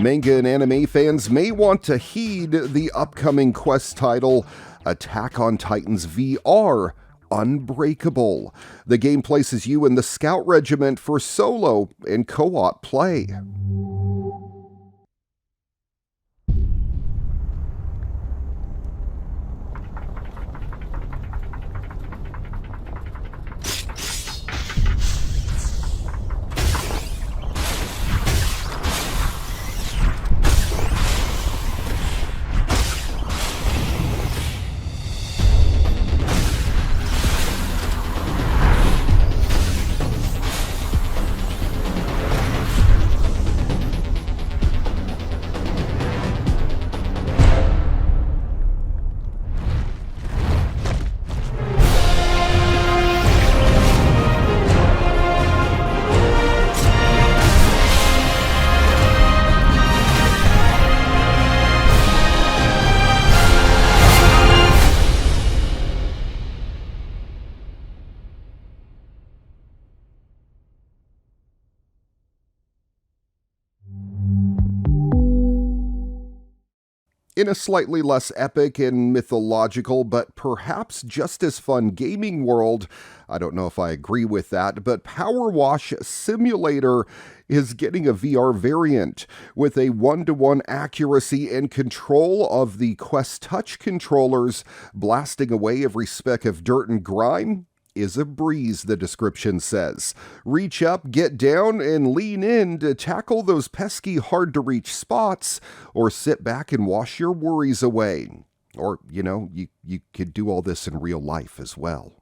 Manga and anime fans may want to heed the upcoming Quest title, Attack on Titan's VR Unbreakable. The game places you in the Scout Regiment for solo and co-op play. In a slightly less epic and mythological, but perhaps just as fun gaming world, I don't know if I agree with that, but Power Wash Simulator is getting a VR variant with a one-to-one accuracy and control of the Quest Touch controllers, blasting away every speck of dirt and grime. Is a breeze, the description says. Reach up, get down, and lean in to tackle those pesky hard-to-reach spots, or sit back and wash your worries away. Or, you could do all this in real life as well.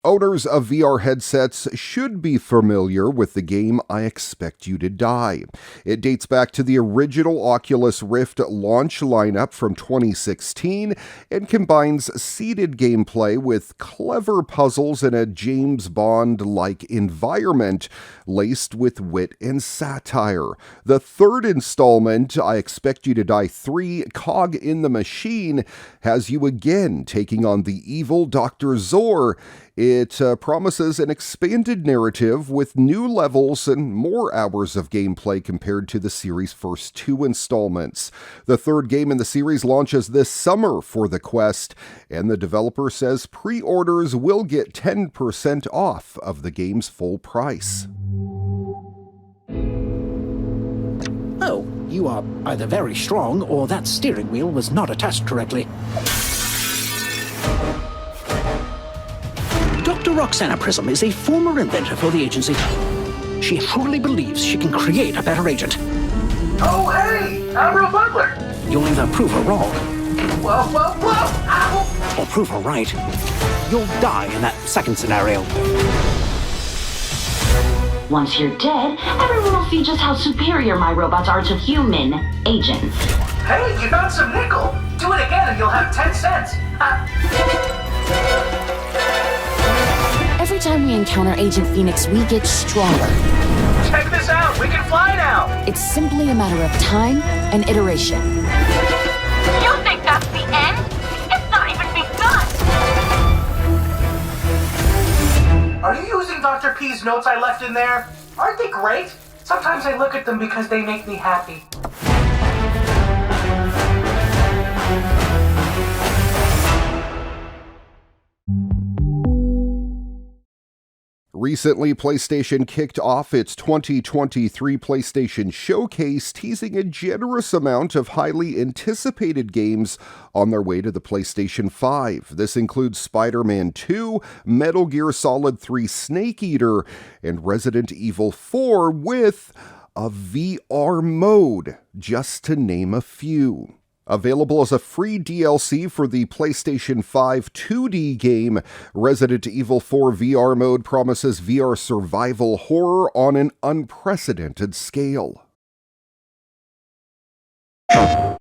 Owners of VR headsets should be familiar with the game I Expect You to Die. It dates back to the original Oculus Rift launch lineup from 2016 and combines seated gameplay with clever puzzles in a James Bond-like environment laced with wit and satire. The third installment, I Expect You to Die 3, Cog in the Machine, has you again taking on the evil Dr. Zor. It promises an expanded narrative with new levels and more hours of gameplay compared to the series' first two installments. The third game in the series launches this summer for the Quest, and the developer says pre-orders will get 10% off of the game's full price. Oh, you are either very strong or that steering wheel was not attached correctly. Dr. Roxana Prism is a former inventor for the agency. She truly believes she can create a better agent. Oh, hey! Admiral Butler! You'll either prove her wrong, Whoa, whoa, whoa! Ow! or prove her right. You'll die in that second scenario. Once you're dead, everyone will see just how superior my robots are to human agents. Hey, you got some nickel! Do it again and you'll have 10 cents! Every time we encounter Agent Phoenix, we get stronger. Check this out! We can fly now! It's simply a matter of time and iteration. You think that's the end? It's not even begun! Are you using Dr. P's notes I left in there? Aren't they great? Sometimes I look at them because they make me happy. Recently, PlayStation kicked off its 2023 PlayStation Showcase, teasing a generous amount of highly anticipated games on their way to the PlayStation 5. This includes Spider-Man 2, Metal Gear Solid 3 Snake Eater, and Resident Evil 4 with a VR mode, just to name a few. Available as a free DLC for the PlayStation 5 2D game, Resident Evil 4 VR mode promises VR survival horror on an unprecedented scale. How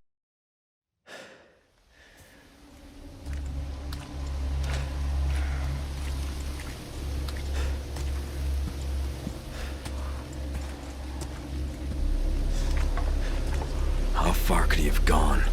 far could he have gone?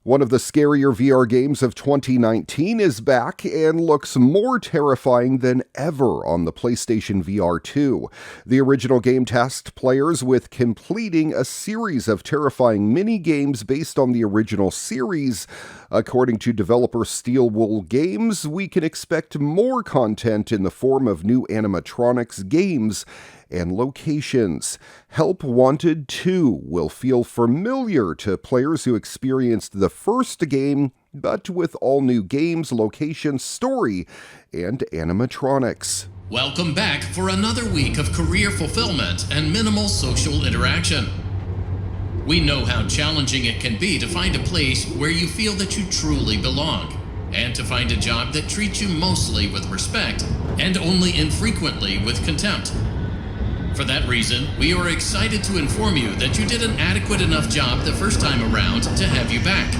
One of the scarier VR games of 2019 is back and looks more terrifying than ever on the PlayStation VR 2. The original game tasked players with completing a series of terrifying mini-games based on the original series. According to developer Steelwool Games, we can expect more content in the form of new animatronics, games, and locations. Help Wanted 2 will feel familiar to players who experienced the first game, but with all new games, locations, story, and animatronics. Welcome back for another week of career fulfillment and minimal social interaction. We know how challenging it can be to find a place where you feel that you truly belong, and to find a job that treats you mostly with respect and only infrequently with contempt. For that reason, we are excited to inform you that you did an adequate enough job the first time around to have you back.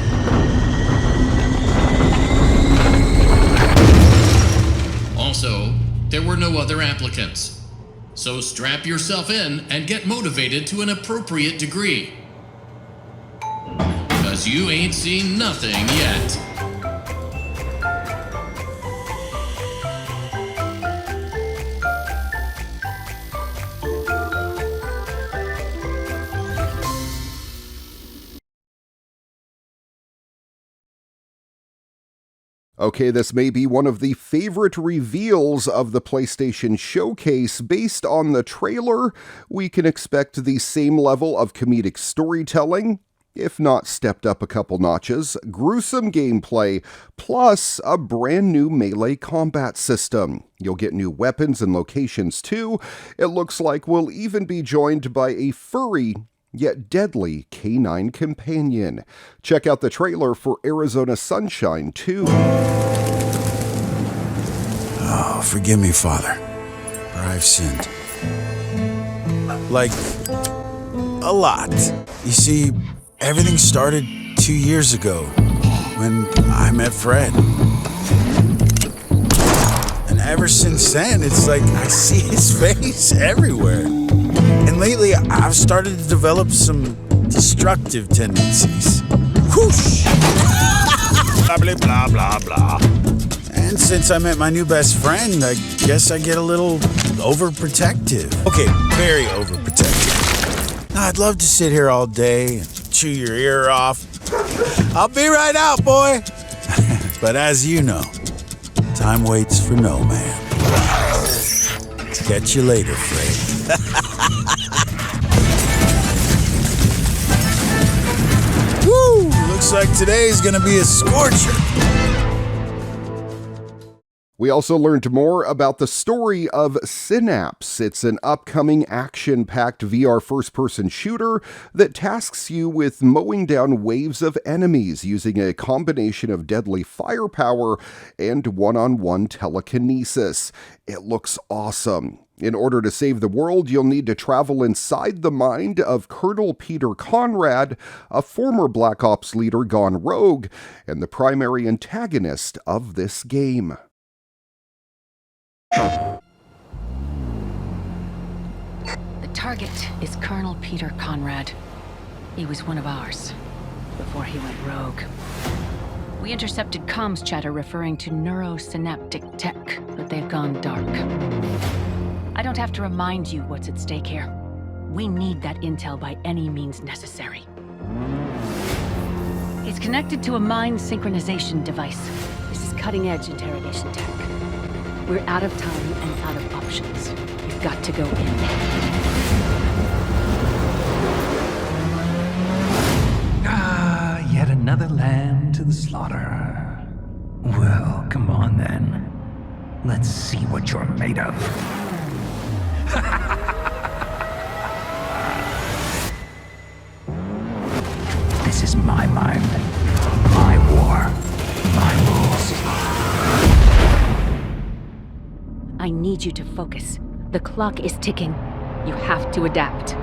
Also, there were no other applicants. So strap yourself in and get motivated to an appropriate degree. 'Cause you ain't seen nothing yet. Okay, this may be one of the favorite reveals of the PlayStation Showcase. Based on the trailer, we can expect the same level of comedic storytelling, if not stepped up a couple notches, gruesome gameplay, plus a brand new melee combat system. You'll get new weapons and locations too. It looks like we'll even be joined by a furry yet deadly canine companion. Check out the trailer for Arizona Sunshine 2. Oh, forgive me, Father, for I've sinned. Like, a lot. You see, everything started 2 years ago when I met Fred. And ever since then, it's like I see his face everywhere. And lately, I've started to develop some destructive tendencies. Whoosh! Blah, blah, blah, blah, blah. And since I met my new best friend, I guess I get a little overprotective. Okay, very overprotective. Now, I'd love to sit here all day and chew your ear off. I'll be right out, boy. But as you know, time waits for no man. Catch you later, Fred. Woo! Looks like today's gonna be a scorcher. We also learned more about the story of Synapse. It's an upcoming action-packed VR first-person shooter that tasks you with mowing down waves of enemies using a combination of deadly firepower and one-on-one telekinesis. It looks awesome. In order to save the world, you'll need to travel inside the mind of Colonel Peter Conrad, a former Black Ops leader gone rogue, and the primary antagonist of this game. The target is Colonel Peter Conrad. He was one of ours before he went rogue. We intercepted comms chatter referring to neurosynaptic tech, but they've gone dark. I don't have to remind you what's at stake here. We need that intel by any means necessary. He's connected to a mind synchronization device. This is cutting-edge interrogation tech. We're out of time and out of options. You've got to go in. Yet another lamb to the slaughter. Well, come on then. Let's see what you're made of. This is my mind, my war, my rules. I need you to focus. The clock is ticking. You have to adapt.